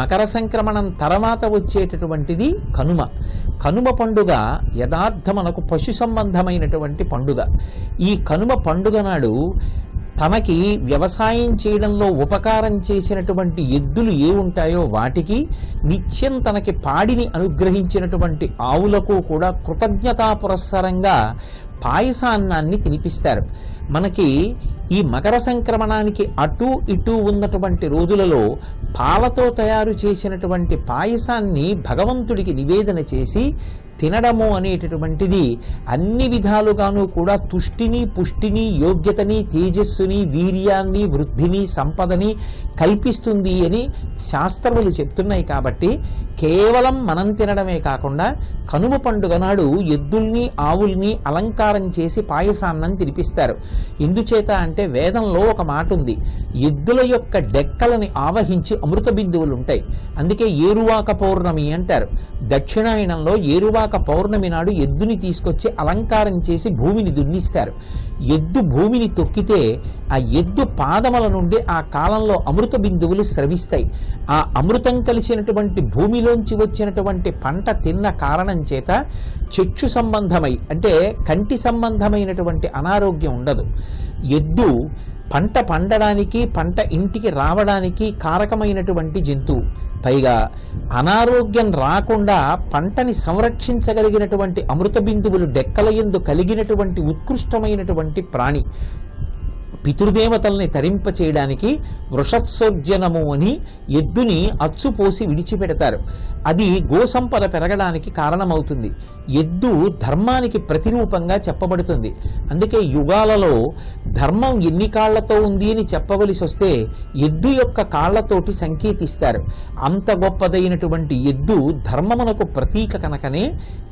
మకర సంక్రమణం తర్వాత వచ్చేటటువంటిది కనుమ. కనుమ పండుగ యథార్థమనకు పశు సంబంధమైనటువంటి పండుగ. ఈ కనుమ పండుగ నాడు తనకి వ్యవసాయం చేయడంలో ఉపకారం చేసినటువంటి ఎద్దులు ఏ ఉంటాయో వాటికి, నిత్యం తనకి పాడిని అనుగ్రహించినటువంటి ఆవులకు కూడా కృతజ్ఞతా పురస్సరంగా పాయసాన్నాన్ని తినిపిస్తారు. మనకి ఈ మకర సంక్రమణానికి అటు ఇటు ఉన్నటువంటి రోజులలో పాలతో తయారు చేసినటువంటి పాయసాన్ని భగవంతుడికి నివేదన చేసి తినడము అనేటటువంటిది అన్ని విధాలుగాను కూడా తుష్టిని, పుష్టిని, యోగ్యతని, తేజస్సుని, వీర్యాన్ని, వృద్ధిని, సంపదని కల్పిస్తుంది అని శాస్త్రములు చెప్తున్నాయి. కాబట్టి కేవలం మనం తినడమే కాకుండా కనుమ పండుగ నాడు ఎద్దుల్ని, ఆవుల్ని అలంకారం చేసి పాయసాన్నం తినిపిస్తారు. ఎందుచేత అంటే వేదంలో ఒక మాట ఉంది, ఎద్దుల యొక్క డెక్కలని ఆవహించి అమృత బిందువులు ఉంటాయి. అందుకే ఏరువాక పౌర్ణమి అంటారు. దక్షిణాయనంలో ఏరువాక పౌర్ణమి నాడు ఎద్దుని తీసుకొచ్చి అలంకారం చేసి భూమిని దున్నిస్తారు. ఎద్దు భూమిని తొక్కితే ఆ ఎద్దు పాదముల నుండి ఆ కాలంలో అమృత బిందువులు స్రవిస్తాయి. ఆ అమృతం కలిసినటువంటి భూమిలోంచి వచ్చినటువంటి పంట తిన్న కారణం చేత చక్షు సంబంధమై అంటే కంటి సంబంధమైనటువంటి అనారోగ్యం ఉండదు. ఎద్దు పంట పండడానికి, పంట ఇంటికి రావడానికి కారకమైనటువంటి జంతువు. పైగా అనారోగ్యం రాకుండా పంటని సంరక్షించగలిగినటువంటి అమృత బిందువులు డెక్కల యందు కలిగినటువంటి ఉత్కృష్టమైనటువంటి ప్రాణి. పితృదేవతల్ని తరింప చేయడానికి వృషత్సోర్జనము అని ఎద్దుని అచ్చుపోసి విడిచిపెడతారు. అది గోసంపద పెరగడానికి కారణమవుతుంది. ఎద్దు ధర్మానికి ప్రతిరూపంగా చెప్పబడుతుంది. అందుకే యుగాలలో ధర్మం ఎన్ని కాళ్లతో ఉంది అని చెప్పవలసి వస్తే ఎద్దు యొక్క కాళ్లతోటి సంకేతిస్తారు. అంత గొప్పదైనటువంటి ఎద్దు ధర్మమునకు ప్రతీక కనుకనే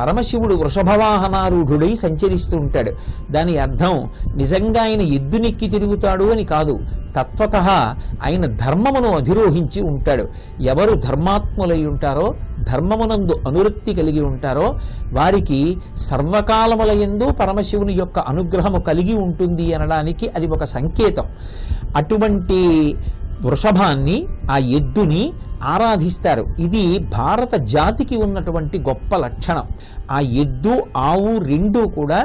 పరమశివుడు వృషభవాహనారూఢుడై సంచరిస్తూ ఉంటాడు. దాని అర్థం నిజంగా ఆయన ఎద్దునెక్కి తిరుగుతాడు అని కాదు, తత్వతః ఆయన ధర్మమును అధిరోహించి ఉంటాడు. ఎవరు ధర్మాత్ములై ఉంటారో, ధర్మమునందు అనురక్తి కలిగి ఉంటారో వారికి సర్వకాలములయందు పరమశివుని యొక్క అనుగ్రహము కలిగి ఉంటుంది అనడానికి అది ఒక సంకేతం. అటువంటి వృషభాన్ని, ఆ ఎద్దుని ఆరాధిస్తారు. ఇది భారత జాతికి ఉన్నటువంటి గొప్ప లక్షణం. ఆ ఎద్దు, ఆవు రెండూ కూడా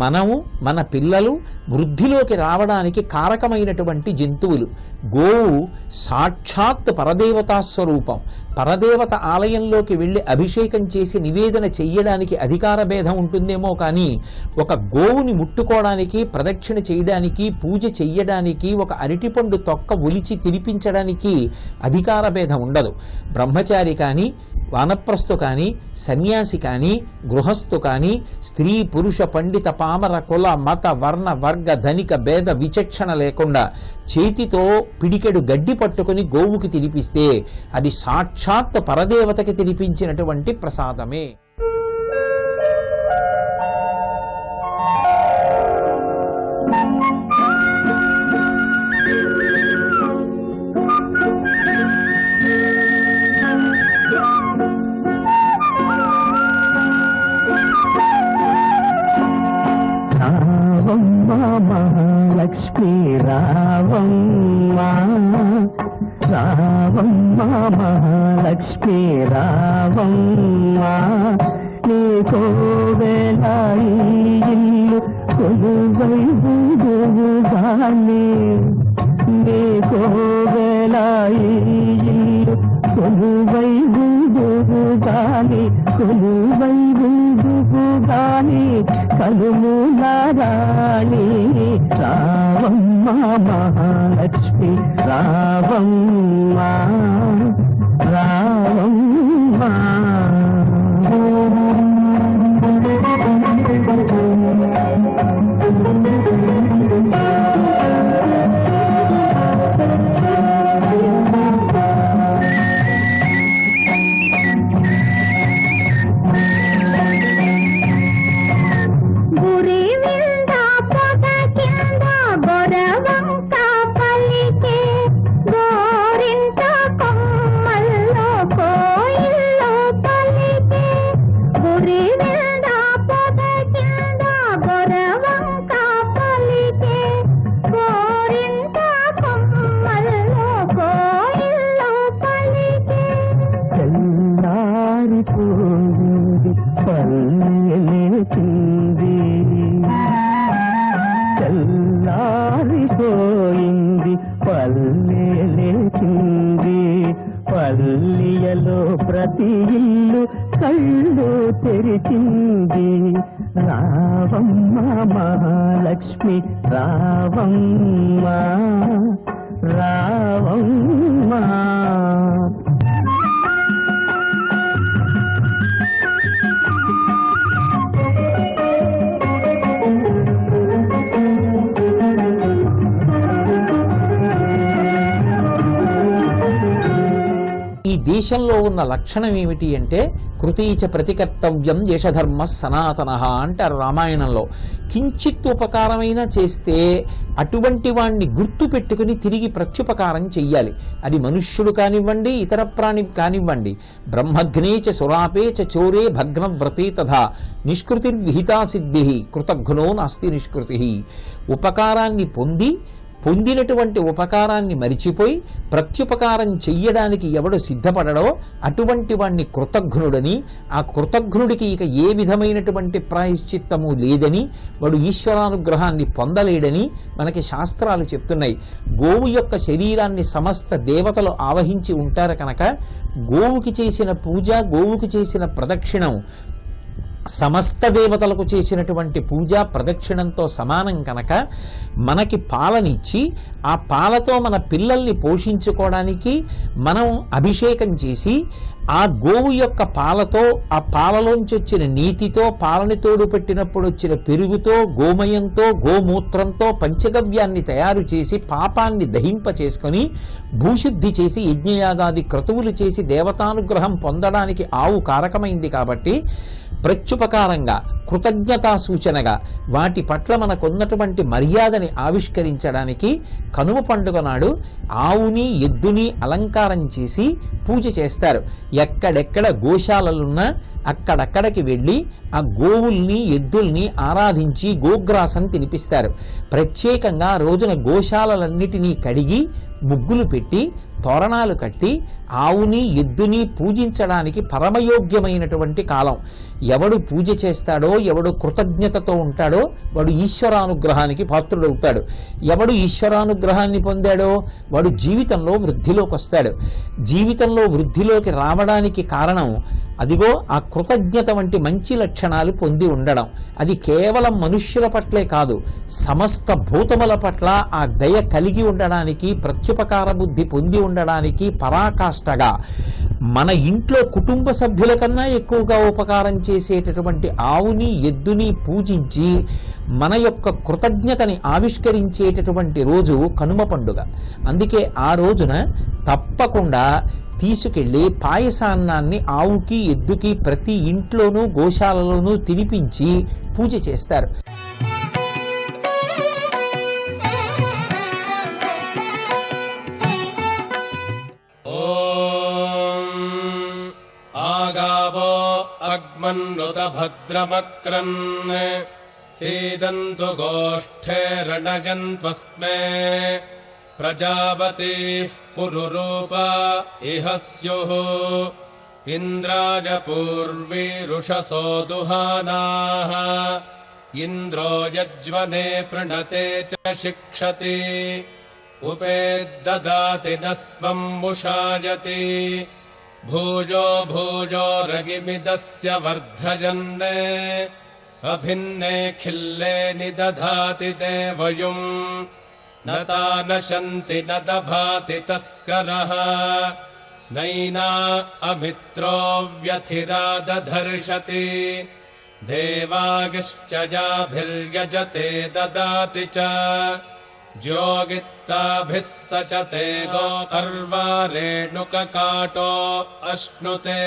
మనము, మన పిల్లలు వృద్ధిలోకి రావడానికి కారకమైనటువంటి జంతువులు. గోవు సాక్షాత్ పరదేవతా స్వరూపం. పరదేవత ఆలయంలోకి వెళ్ళి అభిషేకం చేసి నివేదన చెయ్యడానికి అధికార భేదం ఉంటుందేమో కానీ ఒక గోవుని ముట్టుకోవడానికి, ప్రదక్షిణ చేయడానికి, పూజ చెయ్యడానికి, ఒక అరటిపండు తొక్క ఒలిచి తినిపించడానికి అధికార భేదం ఉండదు. బ్రహ్మచారి కానీ, వానప్రస్థు కానీ, సన్యాసి కానీ, గృహస్థు కానీ, స్త్రీ పురుష పండిత పామర కుల మత వర్ణ వర్గ ధనిక భేద విచక్షణ లేకుండా చేతితో పిడికెడు గడ్డి పట్టుకుని గోవుకి తినిపిస్తే అది సాక్షాత్ పరదేవతకి తినిపించినటువంటి ప్రసాదమే. మహాలక్ష్మి రావమ్మ, రావమ్మ మహాలక్ష్మి రావమ్మ, నీ కోవెల ఇల్లు కొలువై ఉండుగాని, నీ కోవెల ఇల్లు కొలువై ఉండుగాని, కొలువై ఉండుగాని కలుములారాణి రావమ్మ మహాలక్ష్మి రావమ్మ, రావమ్మ. గోరింట ప్రతి ఇల్లు కళ్ళు తెరిచింది. రావమ్మ మహాలక్ష్మి రావమ్మ రావమ్మ. ఈ దేశంలో ఉన్న లక్షణం ఏమిటి అంటే కృతీచ ప్రతికర్తవ్యం యశధర్మ సనాతన అంటారు రామాయణంలో. కించిత్ ఉపకారమైనా చేస్తే అటువంటి వాణ్ణి గుర్తు పెట్టుకుని తిరిగి ప్రత్యుపకారం చెయ్యాలి. అది మనుష్యుడు కానివ్వండి, ఇతర ప్రాణి కానివ్వండి. బ్రహ్మఘ్నేచ సురాపేచ చోరే భగ్నవ్రతే తథా నిష్కృతిర్విహితా సిద్ధి కృతఘ్నో నాస్తి నిష్కృతి. ఉపకారాన్ని పొందినటువంటి ఉపకారాన్ని మరిచిపోయి ప్రత్యుపకారం చెయ్యడానికి ఎవడు సిద్ధపడడో అటువంటి వాణ్ణి కృతఘ్నుడని, ఆ కృతఘ్నుడికి ఇక ఏ విధమైనటువంటి ప్రాయశ్చిత్తము లేదని, వాడు ఈశ్వరానుగ్రహాన్ని పొందలేడని మనకి శాస్త్రాలు చెప్తున్నాయి. గోవు యొక్క శరీరాన్ని సమస్త దేవతలు ఆవహించి ఉంటారు కనుక గోవుకి చేసిన పూజ, గోవుకి చేసిన ప్రదక్షిణం సమస్త దేవతలకు చేసినటువంటి పూజా ప్రదక్షిణంతో సమానం కనుక మనకి పాలనిచ్చి ఆ పాలతో మన పిల్లల్ని పోషించుకోవడానికి మనం అభిషేకం చేసి ఆ గోవు యొక్క పాలతో, ఆ పాలలోంచి వచ్చిన నీతితో, పాలని తోడు పెట్టినప్పుడు వచ్చిన పెరుగుతో, గోమయంతో, గోమూత్రంతో పంచగవ్యాన్ని తయారు చేసి పాపాన్ని దహింప చేసుకొని భూశుద్ధి చేసి యజ్ఞయాగాది క్రతువులు చేసి దేవతానుగ్రహం పొందడానికి ఆవు కారకమైంది. కాబట్టి ప్రత్యుపకారంగా, కృతజ్ఞతా సూచనగా వాటి పట్ల మనకున్నటువంటి మర్యాదని ఆవిష్కరించడానికి కనుమ పండుగ నాడు ఆవుని, ఎద్దుని అలంకారం చేసి పూజ చేస్తారు. ఎక్కడెక్కడ గోశాలలున్నా అక్కడక్కడికి వెళ్ళి ఆ గోవుల్ని, ఎద్దుల్ని ఆరాధించి గోగ్రాసం తినిపిస్తారు. ప్రత్యేకంగా రోజున గోశాలలన్నిటినీ కడిగి ముగ్గులు పెట్టి తోరణాలు కట్టి ఆవుని, ఎద్దుని పూజించడానికి పరమయోగ్యమైనటువంటి కాలం. ఎవడు పూజ చేస్తాడో, ఎవడు కృతజ్ఞతతో ఉంటాడో వాడు ఈశ్వరానుగ్రహానికి పాత్రుడవుతాడు. ఎవడు ఈశ్వరానుగ్రహాన్ని పొందాడో వాడు జీవితంలో వృద్ధిలోకి వస్తాడు. జీవితంలో వృద్ధిలోకి రావడానికి కారణం అదిగో ఆ కృతజ్ఞత వంటి మంచి లక్షణాలు పొంది ఉండడం. అది కేవలం మనుష్యుల పట్లే కాదు, సమస్త భూతముల పట్ల ఆ దయ కలిగి ఉండడానికి, ప్రత్యుపకార బుద్ధి పొంది ఉండడానికి పరాకాష్ఠగా మన ఇంట్లో కుటుంబ సభ్యుల కన్నా ఎక్కువగా ఉపకారం చేసేటటువంటి ఆవుని, ఎద్దుని పూజించి మన యొక్క కృతజ్ఞతని ఆవిష్కరించేటటువంటి రోజు కనుమ పండుగ. అందుకే ఆ రోజున తప్పకుండా తీసుకెళ్లి పాయసాన్నాన్ని ఆవుకి, ఎద్దుకి ప్రతి ఇంట్లోనూ గోశాలలోనూ తినిపించి పూజ చేస్తారు. ఆగావో అగ్మన్నుత భద్రమక్రన్ సీదంతు గోష్ఠేరణగన్త్వస్మే ప్రజాపతిః పురురూప ఇహ స్యుః ఇంద్రాయ పూర్వీరుషసో దుహానాః ఇంద్రో యజ్వనే ప్రణతే చ శిక్షతి ఉపేద్దదాతి న స్వం ముషాయతి భూజో భూజో రగిమిదస్య వర్ధయన్నే అభిన్నే ఖిల్లే నిదధాతి దేవయుం నతా నశంతి న దభాతి తస్కరః నైనా అమిత్రో వ్యథిరా దధర్షతి దేవాగిశ్చ యాభిర్యజతే దదాతి చ జ్యోగిత్తాభిः సచతే గోపర్వారేణుకకాటో అశ్నుతే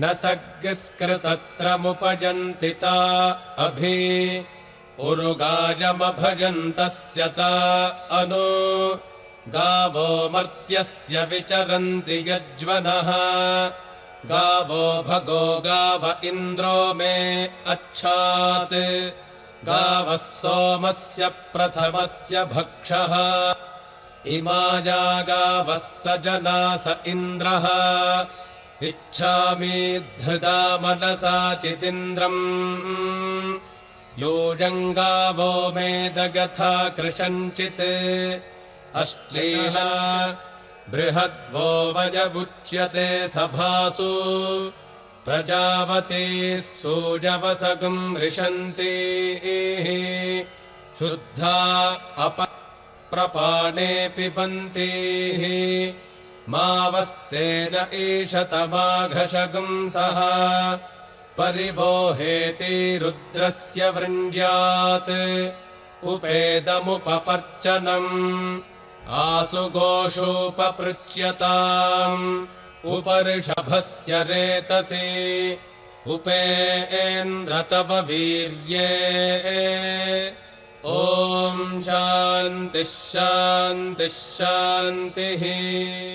న సగ్స్కృతత్రముపజంతి తా అభి ఉరుగాయమభజంతస్య తా అను గావో మర్త్యస్య విచరంతి యజ్వనః గావో భగో గావ ఇంద్రో మే అచ్ఛాత్ గావః సోమస్య ప్రథమస్య భక్షః ఇమాయా గావః సజనా స ఇంద్రః ఇచ్ఛామి ధృదా మనసా చితింద్రం యోజం గావో మేదగథా కృశంచిత్ అశ్లీలా बृहद्वो वयमुच्यते सभासु प्रजावतीः सूजवसगम् रिषन्ति शुद्धा अपप्रपाणे पिबन्ति मावस्तेन ईशतमाघशगम् सः परिबोहेति रुद्रस्य वृण्ड्यात् उपेदमुपपर्चनम् आसु गोषूपपृच्यताम् उपऋषभस्य रेतसि उपेन्द्रतव वीर्ये ॐ शान्तिः शान्तिः शान्तिः।